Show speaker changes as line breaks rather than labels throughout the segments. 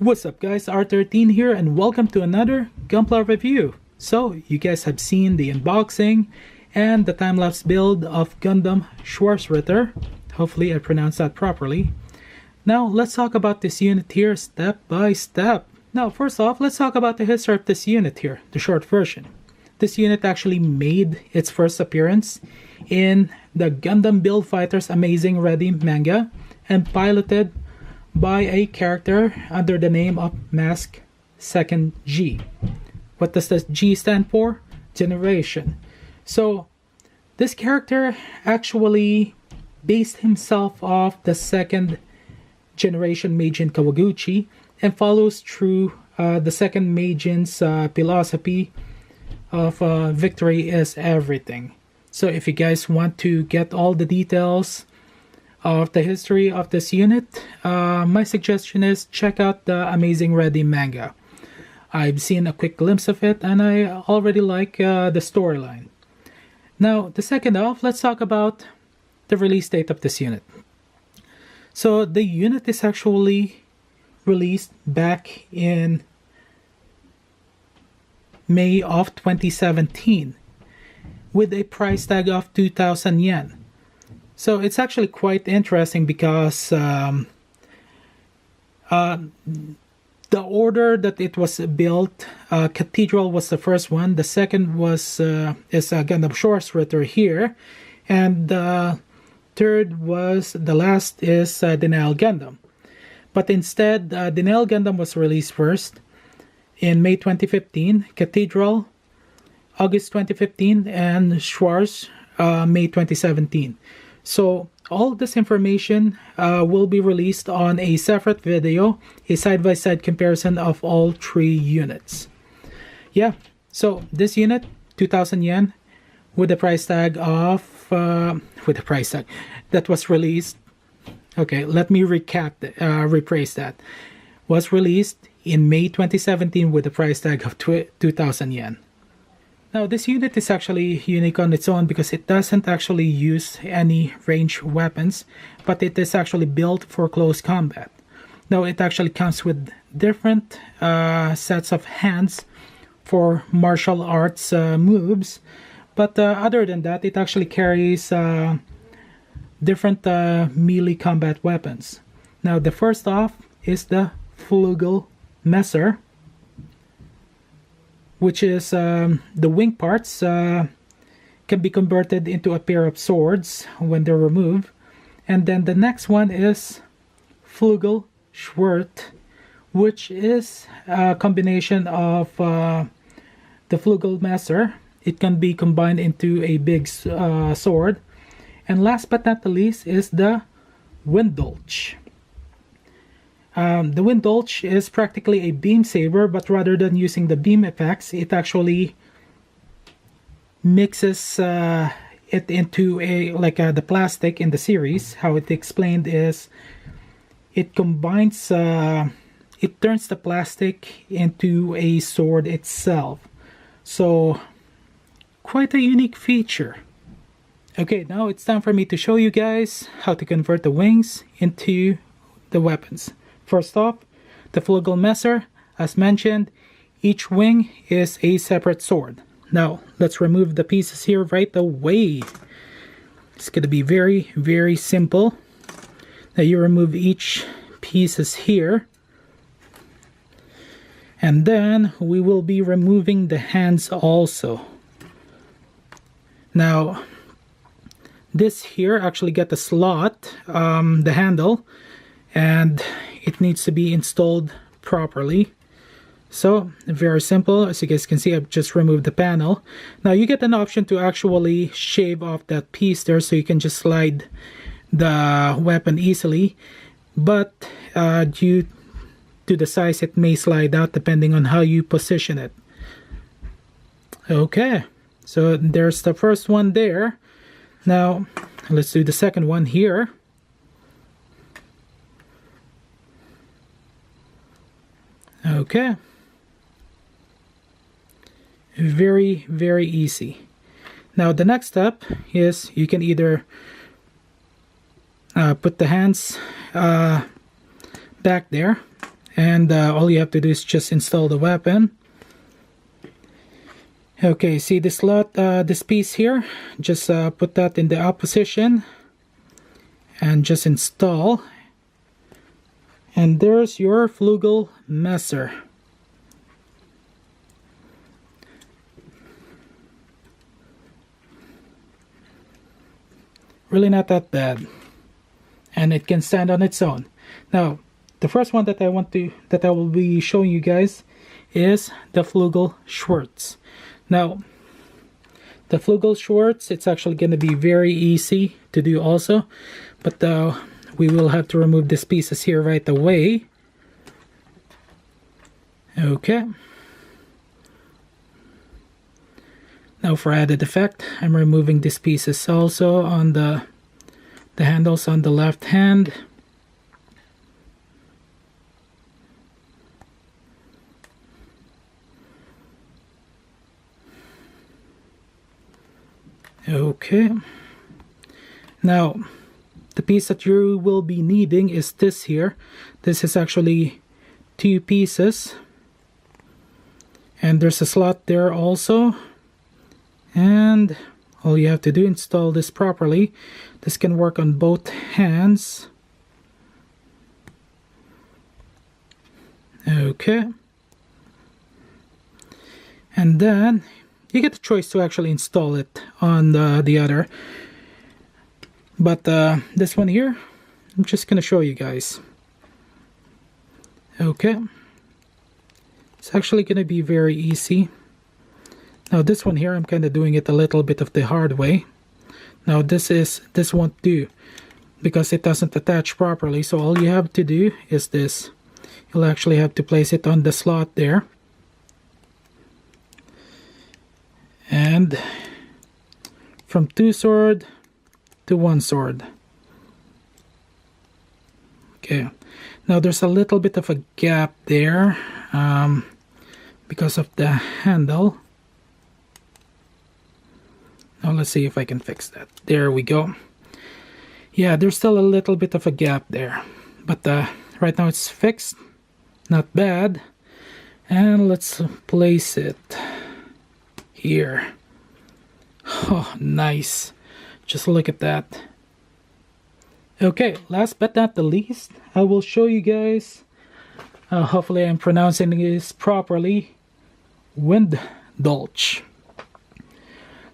What's up guys, R13 here and welcome to another Gunpla review. So you guys have seen the unboxing and the time-lapse build of Gundam Schwarzritter. Hopefully I pronounced that properly. Now let's talk about this unit here step by step. Now first off, let's talk about the history of this unit here, the short version. This unit actually made its first appearance in the Gundam Build Fighters Amazing Ready manga and piloted by a character under the name of Mask 2nd G. What does the G stand for? Generation. So this character actually based himself off the second generation Meijin Kawaguchi and follows through the second Meijin's philosophy of victory is everything. So if you guys want to get all the details of the history of this unit, my suggestion is check out the Amazing Ready manga. I've seen a quick glimpse of it and I already like the storyline. Now, the second off, let's talk about the release date of this unit. So the unit is actually released back in May of 2017 with a price tag of 2,000 yen. So it's actually quite interesting because the order that it was built, Cathedral was the first one. The second was Gundam Schwarzritter here, and the third was the last is Cathedral Gundam. But instead, Cathedral Gundam was released first in May 2015, Cathedral August 2015, and Schwarz May 2017. So all this information will be released on a separate video, a side-by-side comparison of all three units. Yeah, so this unit, 2,000 yen, with a price tag of, that was released. Okay, let me rephrase that. Was released in May 2017 with a price tag of 2,000 yen. Now this unit is actually unique on its own because it doesn't actually use any ranged weapons, but it is actually built for close combat. Now it actually comes with different sets of hands for martial arts moves, but other than that, it actually carries different melee combat weapons. Now the first off is the Flugel Messer, which is the wing parts can be converted into a pair of swords when they're removed. And then the next one is Flugel Schwert, which is a combination of the Flugel Messer. It can be combined into a big sword. And last but not the least is the Winddolch. The Winddolch is practically a beam saber, but rather than using the beam effects, it actually mixes it into the plastic in the series. How it explained is it combines, it turns the plastic into a sword itself. So quite a unique feature. Okay, now it's time for me to show you guys how to convert the wings into the weapons. First off, the Flugel Messer, as mentioned, each wing is a separate sword. Now, let's remove the pieces here right away. It's going to be very, very simple. Now, you remove each pieces here. And then, we will be removing the hands also. Now, this here actually got a slot, the handle, and it needs to be installed properly. So very simple. As you guys can see, I've just removed the panel. Now you get an option to actually shave off that piece there, so you can just slide the weapon easily, but due to the size, it may slide out depending on how you position it. Okay, so there's the first one there. Now let's do the second one here. Okay, very, very easy. Now the next step is you can either put the hands back there and all you have to do is just install the weapon. Okay, see this slot, this piece here, just put that in the up position and just install, and there's your Flugel Messer. Really not that bad, and it can stand on its own. Now the first one that I will be showing you guys is the Flugel Schwarz. Now the Flugel Schwarz, it's actually going to be very easy to do also, but we will have to remove these pieces here right away. Okay, now for added effect, I'm removing these pieces also on the handles on the left hand. Okay, now the piece that you will be needing is this here. This is actually 2 pieces, and there's a slot there also, and all you have to do, install this properly. This can work on both hands. Okay, and then you get the choice to actually install it on the other, but this one here, I'm just gonna show you guys. Okay, it's actually gonna be very easy. Now this one here, I'm kind of doing it a little bit of the hard way. Now this won't do because it doesn't attach properly, so all you have to do is this. You'll actually have to place it on the slot there, and from 2 sword to 1 sword. Okay, now there's a little bit of a gap there because of the handle. Now let's see if I can fix that. There we go. Yeah, there's still a little bit of a gap there, but right now it's fixed. Not bad. And let's place it here. Oh, nice. Just look at that. Okay, last but not the least, I will show you guys, hopefully I'm pronouncing this properly, Winddolch.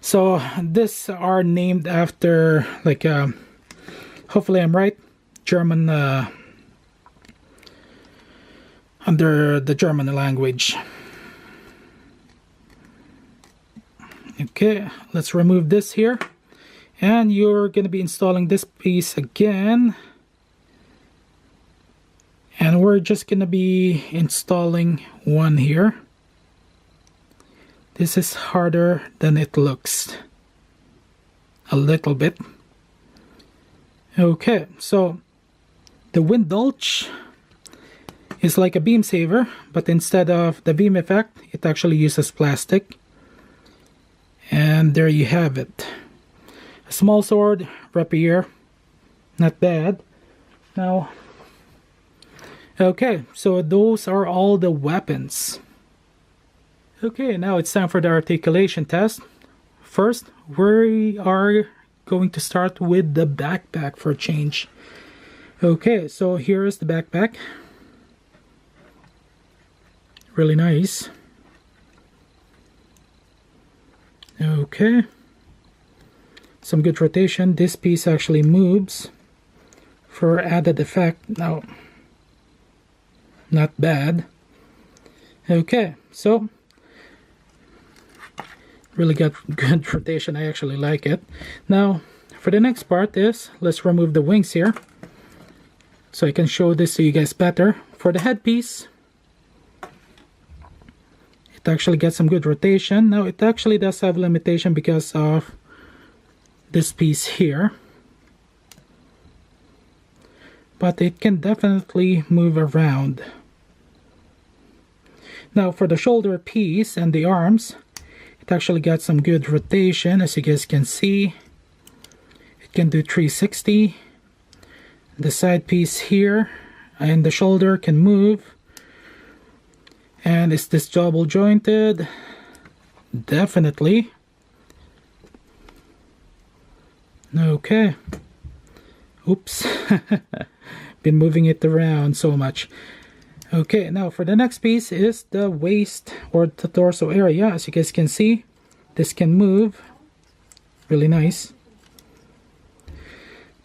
So these are named after, like, hopefully I'm right, German, under the German language. Okay, let's remove this here, and you're going to be installing this piece again, and we're just going to be installing one here. This is harder than it looks, a little bit. Okay, so the Winddolch is like a beam saver, but instead of the beam effect, it actually uses plastic. And there you have it. A small sword, rapier, not bad. Now, okay, so those are all the weapons. Okay, now it's time for the articulation test. First, we are going to start with the backpack for a change. Okay, so here is the backpack. Really nice. Okay, some good rotation. This piece actually moves for added effect. Now, not bad. Okay, so really got good rotation. I actually like it. Now for the next part is, let's remove the wings here so I can show this to you guys better. For the headpiece, it actually gets some good rotation. Now it actually does have limitation because of this piece here, but it can definitely move around. Now for the shoulder piece and the arms, it actually got some good rotation. As you guys can see, it can do 360. The side piece here and the shoulder can move And is this double jointed? Definitely. Okay. Oops. Been moving it around so much. Okay, now for the next piece is the waist or the torso area. As you guys can see, this can move. Really nice.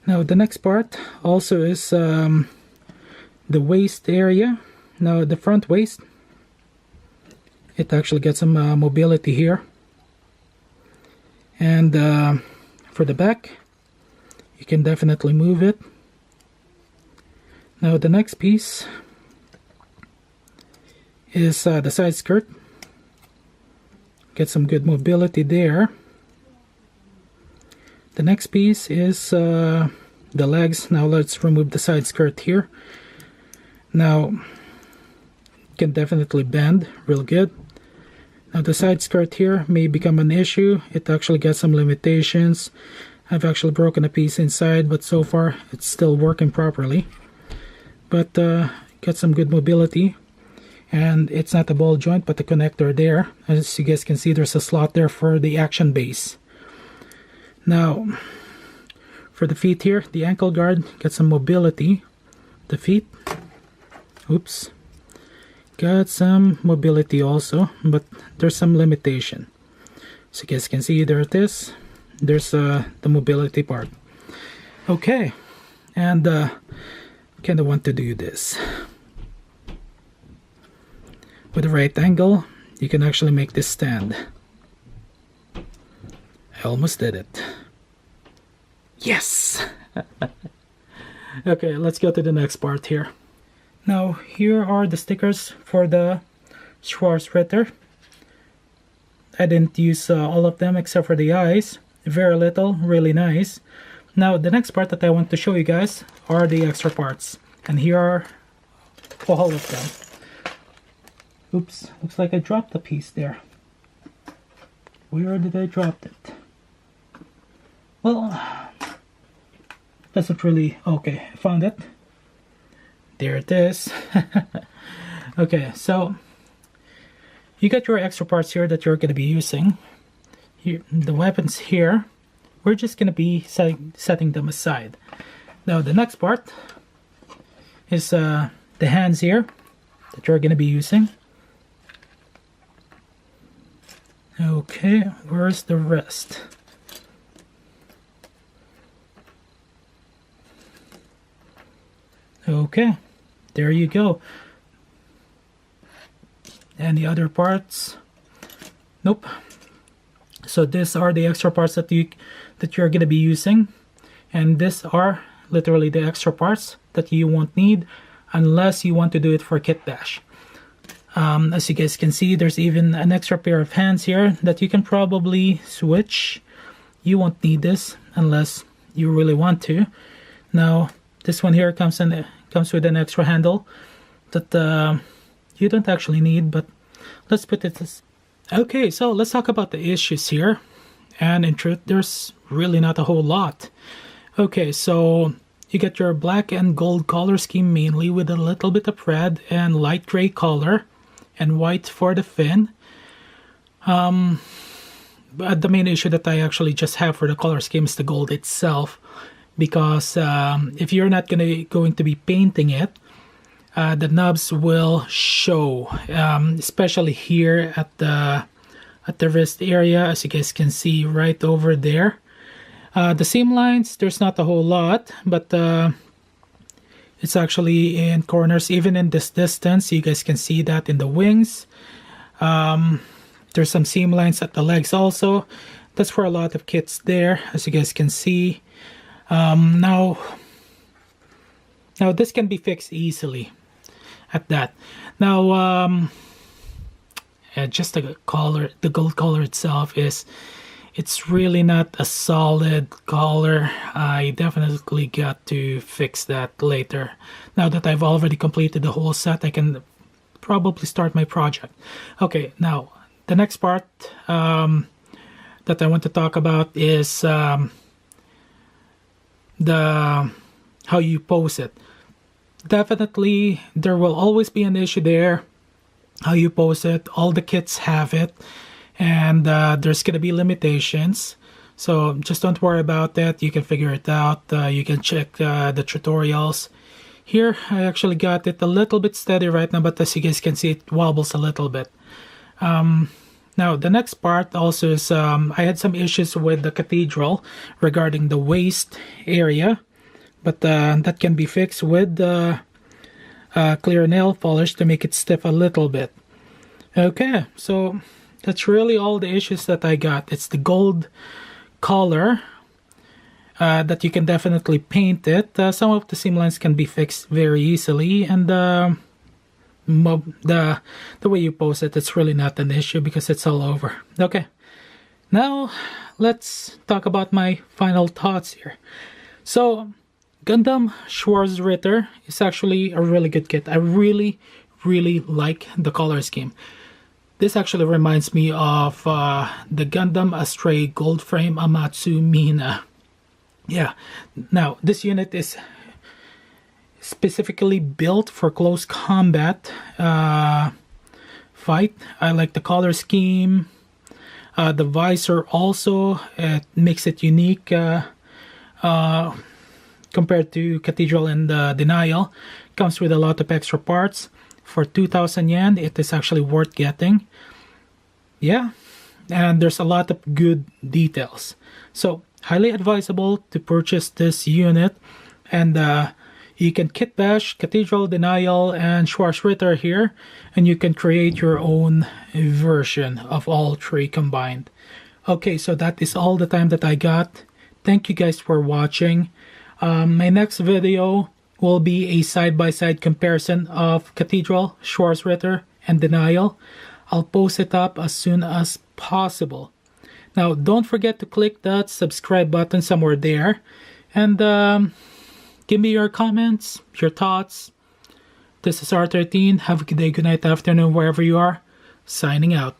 Now the next part also is the waist area. Now the front waist, it actually gets some mobility here. And for the back, you can definitely move it. Now the next piece is the side skirt. Get some good mobility there. The next piece is the legs. Now let's remove the side skirt here. Now it can definitely bend real good. Now the side skirt here may become an issue. It actually gets some limitations. I've actually broken a piece inside, but so far it's still working properly. But got some good mobility. And it's not a ball joint but the connector there. As you guys can see, there's a slot there for the action base. Now for the feet here, the ankle guard gets some mobility. The feet, oops, got some mobility also, but there's some limitation. So you guys can see, there it is. There's the mobility part. Okay, and kind of want to do this with the right angle. You can actually make this stand. I almost did it. Yes. Okay, let's go to the next part here. Now here are the stickers for the Schwarzritter. I didn't use all of them except for the eyes. Very little, really nice. Now the next part that I want to show you guys are the extra parts. And here are all of them. Oops, looks like I dropped a piece there. Where did I drop it? Well, doesn't really... Okay, I found it. There it is. Okay, so you got your extra parts here that you're going to be using. Here, the weapons here, we're just going to be setting them aside. Now the next part is the hands here that you're going to be using. Okay, where's the rest? Okay, there you go. And the other parts, nope. So these are the extra parts that you're going to be using, and these are literally the extra parts that you won't need unless you want to do it for kit bash. As you guys can see, there's even an extra pair of hands here that you can probably switch. You won't need this unless you really want to. Now this one here comes with an extra handle that you don't actually need, but let's put it this. Okay, so let's talk about the issues here. And in truth, there's really not a whole lot. Okay, so you get your black and gold color scheme mainly, with a little bit of red and light gray color and white for the fin. But the main issue that I actually just have for the color scheme is the gold itself, because if you're not going to be painting it, the nubs will show, especially here at the wrist area, as you guys can see right over there. The seam lines, there's not a whole lot, but it's actually in corners. Even in this distance, you guys can see that in the wings. There's some seam lines at the legs also. That's for a lot of kits there, as you guys can see. Now this can be fixed easily at that. Now just the color, the gold color itself, it's really not a solid color. I definitely got to fix that later. Now that I've already completed the whole set, I can probably start my project. Okay, now the next part that I want to talk about is how you pose it. Definitely there will always be an issue there how you pose it. All the kits have it, and there's gonna be limitations. So just don't worry about that. You can figure it out. You can check the tutorials. Here, I actually got it a little bit steady right now, but as you guys can see, it wobbles a little bit. Now, the next part also is I had some issues with the Cathedral regarding the waist area, but that can be fixed with clear nail polish to make it stiff a little bit. Okay, so that's really all the issues that I got. It's the gold color that you can definitely paint it. Some of the seam lines can be fixed very easily, and the way you pose it, it's really not an issue because it's all over. Okay, now let's talk about my final thoughts here. So Gundam Schwarzritter is actually a really good kit. I really like the color scheme. This actually reminds me of the Gundam Astray Gold Frame Amatsu Mina. Yeah, now this unit is specifically built for close combat fight. I like the color scheme. The visor also, it makes it unique compared to Cathedral and Denial. Comes with a lot of extra parts. For 2,000 yen, it is actually worth getting. Yeah, and there's a lot of good details. So, highly advisable to purchase this unit. And you can kit bash Cathedral, Denial, and Schwarzritter here. And you can create your own version of all three combined. Okay, so that is all the time that I got. Thank you guys for watching. My next video will be a side-by-side comparison of Cathedral, Schwarzritter, and Denial. I'll post it up as soon as possible. Now, don't forget to click that subscribe button somewhere there. And give me your comments, your thoughts. This is R13. Have a good day, good night, afternoon, wherever you are. Signing out.